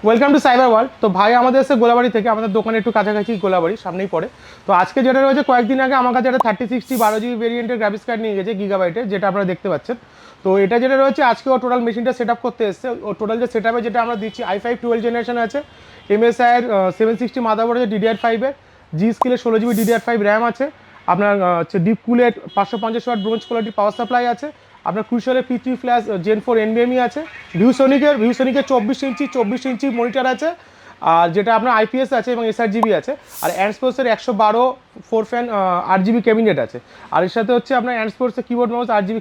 Welcome to cyber world. তো ভাই আমাদের এসে গোলাবাড়ি থেকে, আমাদের দোকানে একটু কাছাকাছি গোলাবাড়ি সামনেই পড়ে। তো আজকে যেটা রয়েছে, কয়েকদিন আগে আমার কাছে একটা 3060 12 GB ভেরিয়েন্টের গ্রাফিক্স কার্ড নিয়ে গেছে গিগাবাইটের, যেটা আপনারা দেখতে পাচ্ছেন। তো এটা যেটা রয়েছে, আজকে ও টোটাল মেশিনটা সেট আপ করতে এসছে। ও টোটাল যে সেট আপে যেটা আমরা দিচ্ছি i5 12 জেনারেশন আছে, MSI এর 760 মাদারবোর্ড আছে DDR5-এর, জি স্কিলের 16 GB DDR5 র্যাম আছে, আপনার হচ্ছে ডিপ কুলের 550 watt bronze quality power supply আছে, আপনার ক্রুশালের P3 ফ্ল্যাশ Gen 4 NVMe আছে, ভিউসনিকের 24 ইঞ্চি মনিটর আছে, আর যেটা আপনার IPS আছে এবং sRGB আছে, আর অ্যান্ডস্পোর্টসের 112 4 ফ্যান 8GB ক্যাবিনেট আছে, আর এর সাথে হচ্ছে আপনার অ্যান্ডস্পোর্টসের কিবোর্ড মাউস 8GB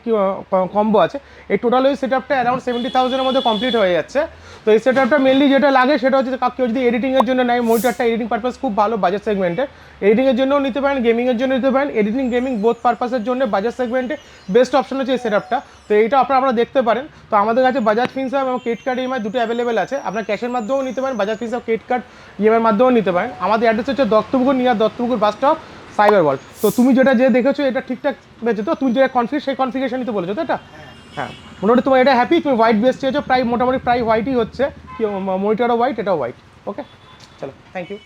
কম্বো আছে। এই টোটাল ওই সেট আপটা অ্যারাউন্ড 70,000-এর মধ্যে কমপ্লিট হয়ে যাচ্ছে। তো এই সেট আপটা মেনলি যেটা লাগে সেটা হচ্ছে কেউ যদি এডিটিংয়ের জন্য নেয়, মনিটরটা এডিটিং পারপাস খুব ভালো বাজেট সেগমেন্টে, এডিটিংয়ের জন্যও নিতে পারেন, গেমিংয়ের জন্য নিতে পারেন। এডিটিং গেমিং বোথ পারপাসের জন্য বাজাজ সেগমেন্টে বেস্ট অপশন হচ্ছে এই সেট আপটা। তো এইটা আপনারা দেখতে পারেন। তো আমাদের কাছে বাজাজ ফিনসার্ভ এবং ক্রেডিট কার্ড ইএমআই দুটো অ্যাভেলেবেল আছে। আপনার ক্যাশের মাধ্যমেও নিতে পারেন, বাজাজ ফিনসার্ভ ক্রেডিট কার্ড ইএমআইয়ের মাধ্যমেও নিতে পারেন। আমাদের অ্যাড্রেস হচ্ছে Duttapukur, near Duttapukur bus stop, cyber world. তো তুমি যেটা যে দেখেছো এটা ঠিকঠাক পেয়েছো তো? তুমি যেটা সেই কনফিগারেশনই তো বলেছো তো এটা? হ্যাঁ, মোটামুটি তোমার এটা হ্যাপি? তুমি হোয়াইট বেস চেয়েছো, প্রায় মোটামুটি প্রায় হোয়াইটই হচ্ছে, মনিটরও হোয়াইট, এটাও হোয়াইট। ওকে, চলো, থ্যাংক ইউ।